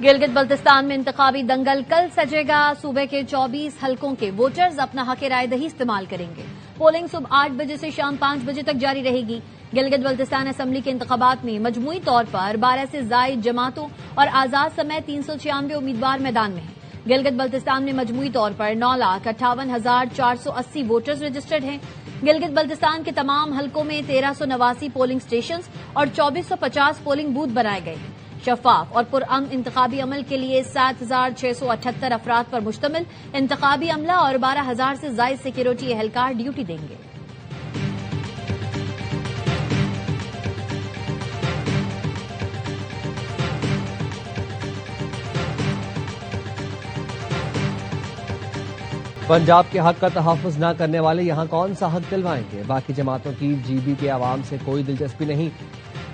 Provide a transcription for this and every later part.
गिलगित बल्तिस्तान में इंतखाबी दंगल कल सजेगा। सूबे के 24 हलकों के वोटर्स अपना हक राय दही इस्तेमाल करेंगे। पोलिंग सुबह 8 बजे से शाम 5 बजे तक जारी रहेगी। गिलगित बल्तिस्तान असेंबली के इंतखाबात में मजमूई तौर पर 12 से जायद जमातों और आजाद समेत 396 उम्मीदवार मैदान में हैं। गिलगित बल्तिस्तान में मजमूई तौर पर 9,58,480 वोटर्स रजिस्टर्ड हैं। गिलगित बल्तिस्तान के तमाम हलकों में 1389 पोलिंग स्टेशन और 2450 पोलिंग बूथ बनाए गए हैं। शफाफ और पुरअमन इंतखाबी अमल के लिए 7,678 अफराद पर मुश्तमिल इंतखाबी अमला और 12,000 से जायद सिक्योरिटी एहलकार ड्यूटी देंगे। पंजाब के हक का तहफ़्फ़ुज़ न करने वाले यहां कौन सा हक दिलवाएंगे। बाकी जमातों की जीबी के आवाम से कोई दिलचस्पी नहीं।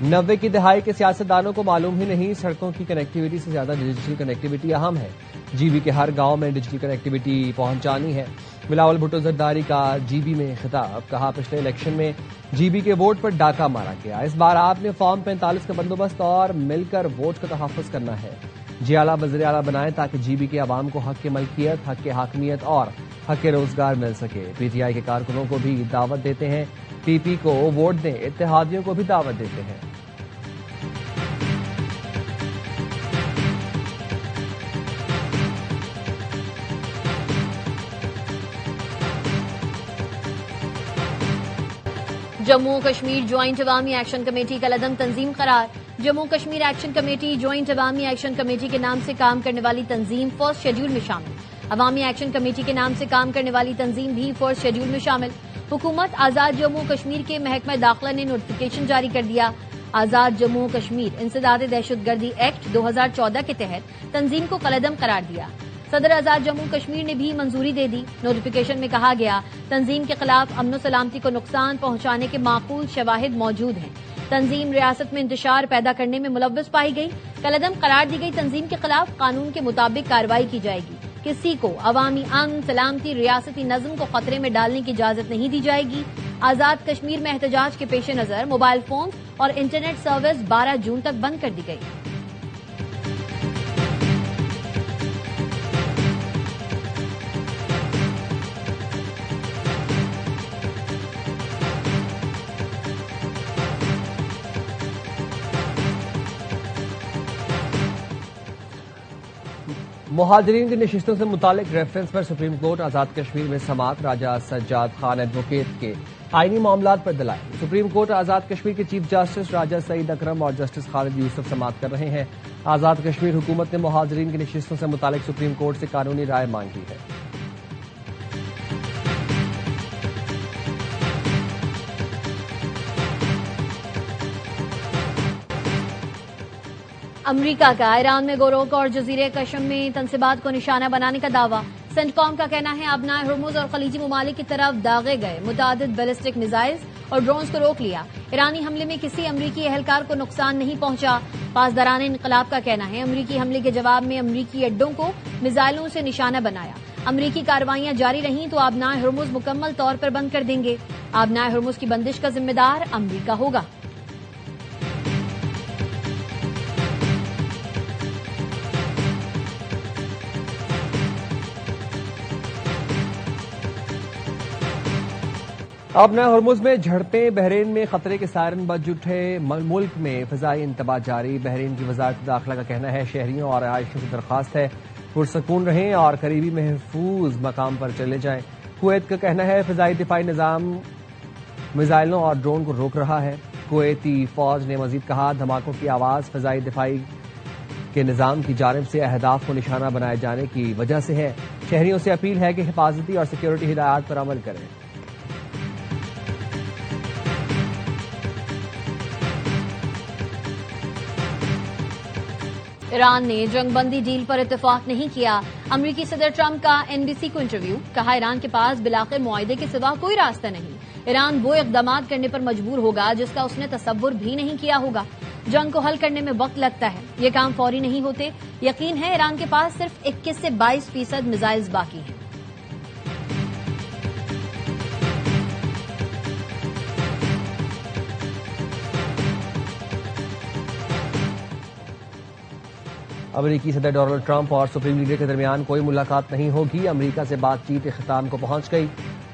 90 की दहाई के सियासतदानों को मालूम ही नहीं सड़कों की कनेक्टिविटी से ज्यादा डिजिटल कनेक्टिविटी अहम है। जीबी के हर गांव में डिजिटल कनेक्टिविटी पहुंचानी है। बिलावल भुट्टो जरदारी का जीबी में खिताब। कहा, पिछले इलेक्शन में जीबी के वोट पर डाका मारा गया। इस बार आपने फॉर्म 45 का बंदोबस्त और मिलकर वोट का तहफ़्फ़ुज़ करना है। जियाला वज़ीर आला बनाएं ताकि जीबी के अवाम को हक की मलकियत, हक के हाकमियत और हक के रोजगार मिल सके। पीटीआई के कारकुनों को भी दावत देते हैं, पीपी को वोट दें। इत्तेहादियों को भी दावत देते हैं। Jammu Kashmir joint Awami action committee का लदम तंजीम करार। Jammu Kashmir action committee joint Awami action committee के नाम से काम करने वाली तंजीम फर्स्ट शेड्यूल में शामिल। अवामी एक्शन कमेटी के नाम से काम करने वाली तंजीम भी फर्स्ट शेड्यूल में शामिल। हुकूमत आजाद जम्मू कश्मीर के महकमा दाखिला ने नोटिफिकेशन जारी कर दिया। आजाद जम्मू कश्मीर इंसदाद दहशतगर्दी एक्ट 2014 के तहत तंजीम को कलदम करार दिया। सदर आजाद जम्मू कश्मीर ने भी मंजूरी दे दी। नोटिफिकेशन में कहा गया, तंजीम के खिलाफ अमन सलामती को नुकसान पहुंचाने के माकूल शवाहिद मौजूद हैं। तंजीम रियासत में इंतशार पैदा करने में मुलव्वस पाई गई। कलदम करार दी गई तंजीम के खिलाफ कानून के मुताबिक कार्रवाई की जाएगी। किसी को अवामी अमन सलामती रियासती नज्म को खतरे में डालने की इजाजत नहीं दी जाएगी। आजाद कश्मीर में एहतजाज के पेश नजर मोबाइल फोन और इंटरनेट सर्विस 12 जून तक बंद कर दी गई। मुहाजिरीन की नशिस्तों से मुतालिक रेफरेंस पर सुप्रीम कोर्ट आजाद कश्मीर में समात। राजा सज्जाद खान एडवोकेट के आईनी मामलात पर दलाइल। सुप्रीम कोर्ट आजाद कश्मीर के चीफ जस्टिस राजा सईद अकरम और जस्टिस खालिद यूसुफ समात कर रहे हैं। आजाद कश्मीर हुकूमत ने मुहाजिरीन की नशिस्तों से मुतालिक सुप्रीम कोर्ट से कानूनी राय मांगी है। अमरीका का ईरान में गोरोक और जजीरे कशम में तनसीबात को निशाना बनाने का दावा। सेंटकॉम का कहना है, अबनाए हुर्मुज और खलीजी ममालिक की तरफ दागे गए मुतादिद बैलिस्टिक मिसाइल्स और ड्रोन्स को रोक लिया। ईरानी हमले में किसी अमरीकी एहलकार को नुकसान नहीं पहुंचा। पासदारान इनकलाब का कहना है, अमरीकी हमले के जवाब में अमरीकी अड्डों को मिसाइलों से निशाना बनाया। अमरीकी कार्रवाइयां जारी रहीं तो अबनाए हुर्मुज मुकम्मल तौर पर बंद कर देंगे। अबनाए हुर्मुज की बंदिश का जिम्मेदार अमरीका होगा। अब नए हुर्मुज में झड़पें। बहरीन में खतरे के सायरन बज उठे। मुल्क में फिजाई इंतबाह जारी। बहरीन की वजारत दाखिला का कहना है, शहरियों और आयशों की दरख्वास्त है पुरसकून रहें और करीबी महफूज मकाम पर चले जाएं। कुवैत का कहना है, फिजाई दिफाई निजाम मिसाइलों और ड्रोन को रोक रहा है। कुवैती फौज ने मजीद कहा, धमाकों की आवाज फिजाई दिफाई के निजाम की जानिब से अहदाफ को निशाना बनाए जाने की वजह से है। शहरियों से अपील है कि हिफाजती और सिक्योरिटी हिदायत पर अमल करें। ईरान ने जंगबंदी डील पर इत्तेफाक नहीं किया। अमरीकी सदर ट्रंप का एनबीसी को इंटरव्यू। कहा, ईरान के पास बिलाखिर मुआहदे के सिवा कोई रास्ता नहीं। ईरान वो इक़दामात करने पर मजबूर होगा जिसका उसने तसव्वुर भी नहीं किया होगा। जंग को हल करने में वक्त लगता है, ये काम फौरी नहीं होते। यकीन है ईरान के पास सिर्फ 21 से 22% मिसाइल्स बाकी हैं। अमेरिकी सदर डोनाल्ड ट्रंप और सुप्रीम लीडर के दरमियान कोई मुलाकात नहीं होगी। अमेरिका से बातचीत इख्तिताम को पहुंच गई।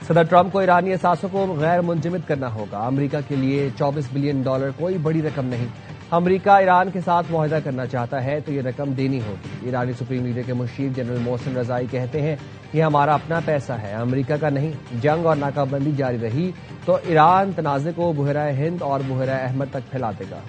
सदर ट्रंप को ईरानी असासों को गैर मुंजमद करना होगा। अमेरिका के लिए $24 बिलियन कोई बड़ी रकम नहीं। अमेरिका ईरान के साथ मुआहदा करना चाहता है तो ये रकम देनी होगी। ईरानी सुप्रीम लीडर के मुशीर जनरल मोहसिन रजाई कहते हैं ये हमारा अपना पैसा है, अमेरिका का नहीं। जंग और नाकाबंदी जारी रही तो ईरान तनाज़े को बुहरा हिंद और बुहरा अहमद तक फैला देगा।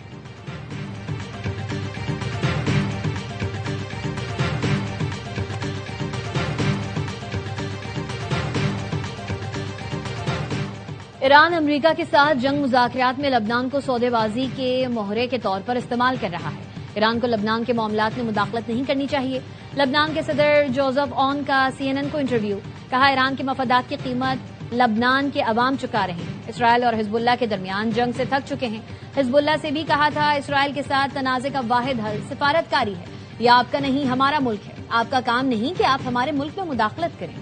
ईरान अमेरिका के साथ जंग मुज़ाकरात में लबनान को सौदेबाजी के मोहरे के तौर पर इस्तेमाल कर रहा है। ईरान को लबनान के मामलात में मुदाखलत नहीं करनी चाहिए। लबनान के सदर जोसेफ ऑन का CNN को इंटरव्यू, कहा ईरान के मफादात की कीमत लबनान के अवाम चुका रहे हैं। इसराइल और हिजबुल्लाह के दरमियान जंग से थक चुके हैं। हिजबुल्लाह से भी कहा था इसराइल के साथ तनाज़े का वाहिद हल सिफारतकारी है। यह आपका नहीं हमारा मुल्क है, आपका काम नहीं कि आप हमारे मुल्क में मुदाखलत करें।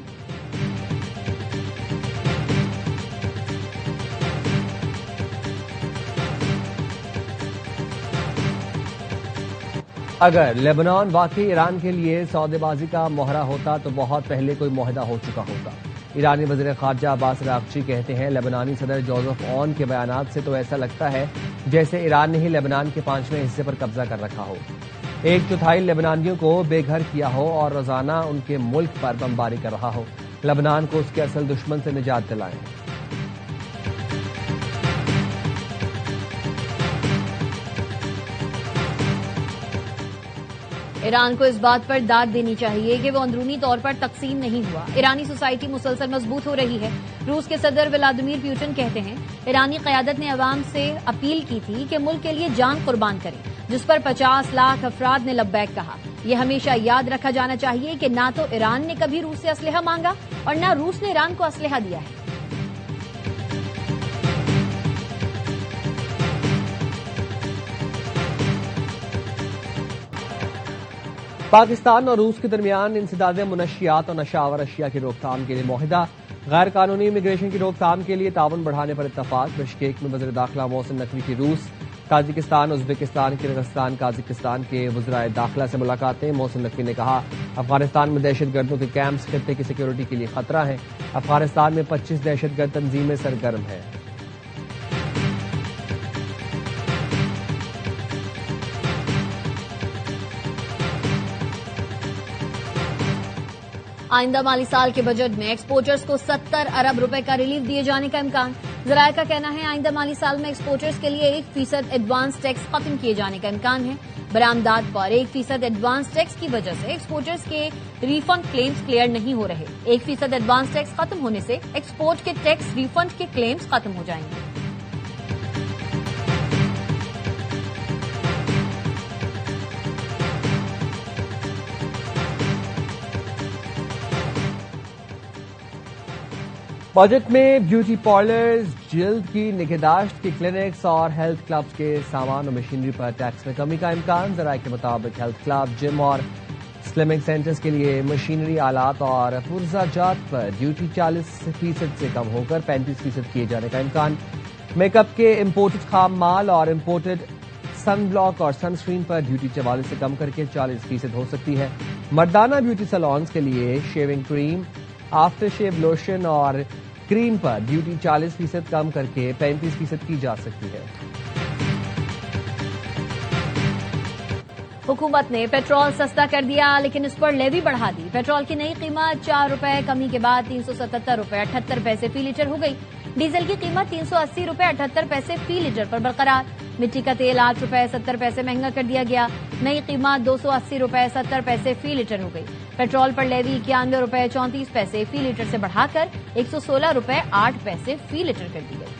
अगर लेबनान वाकई ईरान के लिए सौदेबाजी का मोहरा होता तो बहुत पहले कोई मुआहदा हो चुका होता। ईरानी वज़ीर ख़ारजा अब्बास अराग़ची कहते हैं लेबनानी सदर जोसेफ ऑन के बयानात से तो ऐसा लगता है जैसे ईरान ने ही लेबनान के 5वें हिस्से पर कब्जा कर रखा हो, 1/4 लेबनानियों को बेघर किया हो और रोजाना उनके मुल्क पर बमबारी कर रहा हो। लेबनान को उसके असल दुश्मन से निजात दिलाएं। ईरान को इस बात पर दाद देनी चाहिए कि वो अंदरूनी तौर पर तकसीम नहीं हुआ। ईरानी सोसाइटी मुसलसल मजबूत हो रही है। रूस के सदर व्लादिमीर पुतिन कहते हैं ईरानी क़यादत ने अवाम से अपील की थी कि मुल्क के लिए जान कुर्बान करें, जिस पर 50 लाख अफराद ने लब्बैक कहा। यह हमेशा याद रखा जाना चाहिए कि ना तो ईरान ने कभी रूस से असलहा मांगा और ना रूस ने ईरान को असलहा दिया है। पाकिस्तान और रूस के दरमियान इंसदाद मुनशियात और नशावर अशिया की रोकथाम के लिए मुआहिदा, गैर कानूनी इमिग्रेशन की रोकथाम के लिए ताउन बढ़ाने पर इत्तफाक। बिश्केक में वज़ीर दाखिला मोहसिन नकवी की रूस, ताजिकिस्तान, उज़्बेकिस्तान, किर्गिस्तान, काज़ाकिस्तान के वज़राए दाखिला से मुलाकातें। मोहसिन नकवी ने कहा अफगानिस्तान में दहशतगर्दों के कैंप्स खित्ते की सिक्योरिटी के लिए खतरा है। अफगानिस्तान में 25 दहशतगर्द तंजीमें सरगर्म हैं। आइंदा माली साल के बजट में एक्सपोर्टर्स को 70 अरब रुपए का रिलीफ दिए जाने का इम्कान। ज़राए का कहना है आइंदा माली साल में एक्सपोर्टर्स के लिए 1% एडवांस टैक्स खत्म किए जाने का इम्कान है। बरामदात पर 1% एडवांस टैक्स की वजह से एक्सपोर्टर्स के रिफंड क्लेम्स क्लियर नहीं हो रहे। 1% एडवांस टैक्स खत्म होने से एक्सपोर्ट के टैक्स रिफंड के क्लेम्स खत्म हो जाएंगे। बजट में ब्यूटी पार्लर्स, जिल्द की निगहदाश्त की क्लिनिक्स और हेल्थ क्लब्स के सामान और मशीनरी पर टैक्स में कमी का इम्कान। ज़राए के मुताबिक हेल्थ क्लब, जिम और स्लिमिंग सेंटर्स के लिए मशीनरी, आलात और पुर्जाजात पर ड्यूटी 40% से कम होकर 35% किए जाने का इम्कान। मेकअप के इम्पोर्टेड खाम माल और इम्पोर्टेड सन ब्लॉक और सनस्क्रीन पर ड्यूटी 44 से कम करके 40% हो सकती है। मर्दाना ब्यूटी सैलून्स के लिए shaving cream, after shave lotion और क्रीम पर ड्यूटी 40% कम करके 35% की जा सकती है। हुकूमत ने पेट्रोल सस्ता कर दिया लेकिन इस पर लेवी बढ़ा दी। पेट्रोल की नई कीमत 4 रुपए कमी के बाद 377 रुपए 78 पैसे फी लीटर हो गई। डीजल की कीमत 380 रुपए 78 पैसे फी लीटर पर बरकरार। मिट्टी का तेल 8 रुपए 70 पैसे महंगा कर दिया गया। नई कीमत 280 रुपए 70 पैसे फी लीटर हो गई। पेट्रोल पर लेवी 91 रुपए 34 पैसे फी लीटर से बढ़ाकर 116 रुपए 8 पैसे फी लीटर कर दी गई।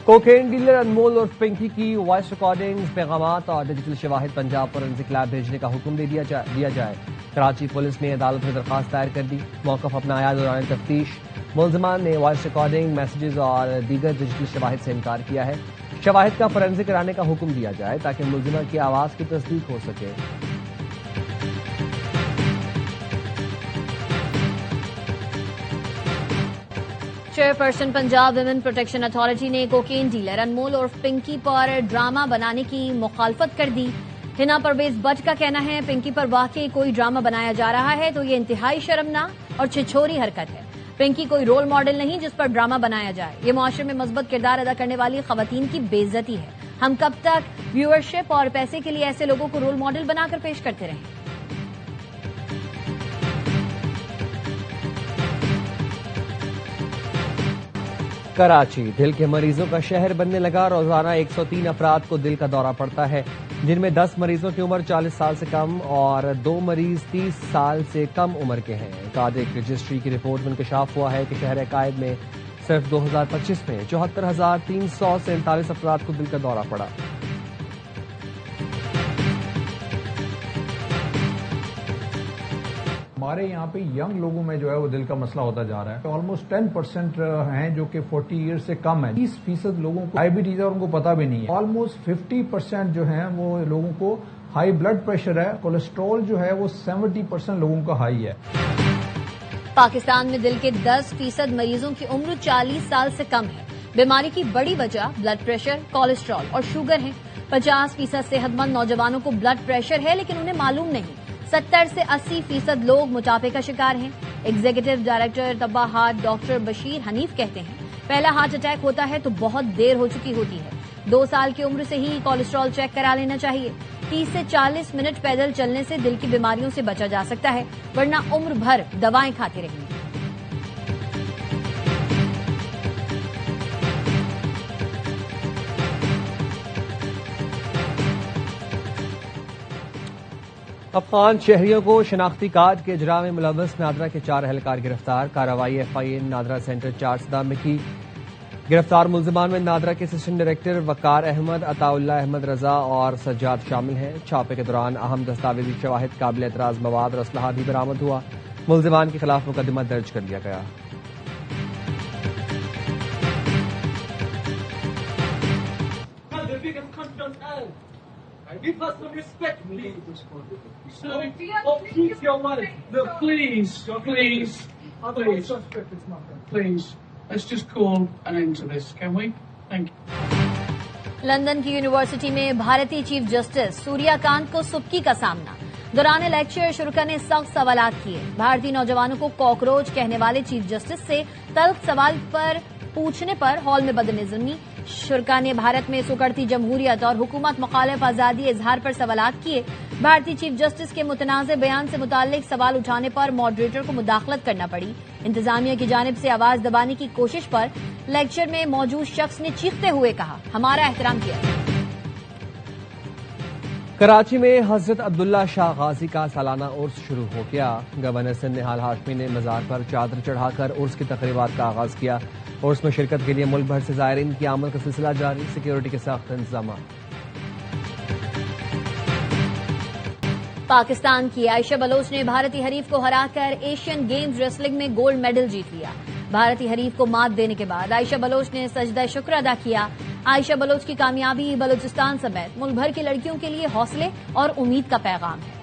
कोकेन डीलर अनमोल और पिंकी की वॉइस रिकॉर्डिंग्स, पैगामात और डिजिटल शवाहिद पंजाब फोरेंसिक लैब भेजने का हुक्म दे दिया जाए। कराची पुलिस ने अदालत में दरखास्त दायर कर दी। मौकफ अपनाया दौरान तफ्तीश। मुल्जिमान ने वॉइस रिकॉर्डिंग, मैसेजेस और दीगर डिजिटल शवाहिद से इनकार किया है। शवाहिद का फोरेंसिक कराने का हुक्म दिया जाए ताकि मुल्जिमा की आवाज की तस्दीक हो सके। Chairperson Punjab women protection authority ने कोकेन डीलर अनमोल और पिंकी पर ड्रामा बनाने की मुखालफत कर दी। हिना परवेज बट का कहना है पिंकी पर वाकई कोई ड्रामा बनाया जा रहा है तो ये इंतहाई शर्मनाक और छिछोरी हरकत है। पिंकी कोई रोल मॉडल नहीं जिस पर ड्रामा बनाया जाए। ये मुआशरे में मस्बत किरदार अदा करने वाली खवातीन की बेइज्जती है। हम कब तक व्यूअरशिप और पैसे के लिए ऐसे लोगों को रोल मॉडल बनाकर पेश करते रहें? कराची दिल के मरीजों का शहर बनने लगा। रोजाना 103 अफराद को दिल का दौरा पड़ता है, जिनमें 10 मरीजों की उम्र 40 साल से कम और 2 मरीज 30 साल से कम उम्र के हैं। कार्डियक रजिस्ट्री की रिपोर्ट में इंकशाफ हुआ है कि शहर कायद में सिर्फ 2025 में 74,347 अफराद को दिल का दौरा पड़ा। हमारे यहाँ पे यंग लोगों में जो है वो दिल का मसला होता जा रहा है। ऑलमोस्ट 10% हैं जो कि 40 ईयर्स से कम है। 30% लोगों को डायबिटीज है और उनको पता भी नहीं है। ऑलमोस्ट 50% जो है वो लोगों को हाई ब्लड प्रेशर है। कोलेस्ट्रॉल जो है वो 70% लोगों का हाई है। पाकिस्तान में दिल के 10% मरीजों की उम्र 40 साल से कम है। बीमारी की बड़ी वजह ब्लड प्रेशर, कोलेस्ट्रॉल और शुगर है। 50% सेहतमंद नौजवानों को ब्लड प्रेशर है लेकिन उन्हें मालूम नहीं। 70 से 80% लोग मोटापे का शिकार हैं। Executive director Tabba heart doctor Bashir Hanif कहते हैं पहला हार्ट अटैक होता है तो बहुत देर हो चुकी होती है। 2 साल की उम्र से ही कोलेस्ट्रॉल चेक करा लेना चाहिए। 30 से 40 मिनट पैदल चलने से दिल की बीमारियों से बचा जा सकता है, वरना उम्र भर दवाएं खाते रहेंगे। अफगान शहरियों को शनाख्ती कार्ड के इजरा में मुलव्वस नादरा के 4 एहलकार गिरफ्तार। कार्रवाई FIN नादरा सेंटर 4 सदाम में की। गिरफ्तार मुलजिमान में नादरा के असिस्टेंट डायरेक्टर वकार अहमद, अताउल्ला अहमद रजा और सज्जाद शामिल हैं। छापे के दौरान अहम दस्तावेजी शवाहिद, काबिल एतराज मवाद और असलहा भी बरामद हुआ। मुलजिमान के खिलाफ मुकदमा दर्ज कर लिया गया। Give us some respect, please. Keep your money. Look, please, please, please. Let's just call an end to this, can we? Thank you. London की यूनिवर्सिटी में भारतीय चीफ जस्टिस सूर्यकांत को सुबकी का सामना। दौरान लेक्चर शुरा ने सख्त सवालात किए। भारतीय नौजवानों को कॉकरोच कहने वाले चीफ जस्टिस से तल्ख सवाल पर पूछने पर हॉल में बदनज़मी। शुरा ने भारत में सुकड़ती जमहूरियत और हुकूमत मुखालिफ आजादी इजहार पर सवालात किए। भारतीय चीफ जस्टिस के मुतनाज़ बयान से मुताल्लिक सवाल उठाने पर मॉडरेटर को मुदाखलत करना पड़ी। इंतजामिया की जानिब से आवाज दबाने की कोशिश पर लेक्चर में मौजूद शख्स ने चीखते हुए कहा, हमारा एहतराम किया। कराची में हजरत अब्दुल्ला शाह गाजी का सालाना उर्स शुरू हो गया। गवर्नर सिंध निहाल हाशमी ने मजार पर चादर चढ़ाकर उर्स की तकरीबात का आगाज किया। उर्स में शिरकत के लिए मुल्क भर से ज़ायरीन की आमद का सिलसिला जारी। सिक्योरिटी के सख्त इंतजाम। पाकिस्तान की आयशा बलोच ने भारतीय हरीफ को हराकर एशियन गेम्स रेसलिंग में गोल्ड मेडल जीत लिया। भारतीय हरीफ को मात देने के बाद आयशा बलोच ने सजदा शुक्र अदा किया। आयशा बलोच की कामयाबी बलूचिस्तान समेत मुल्क भर की लड़कियों के लिए हौसले और उम्मीद का पैगाम है।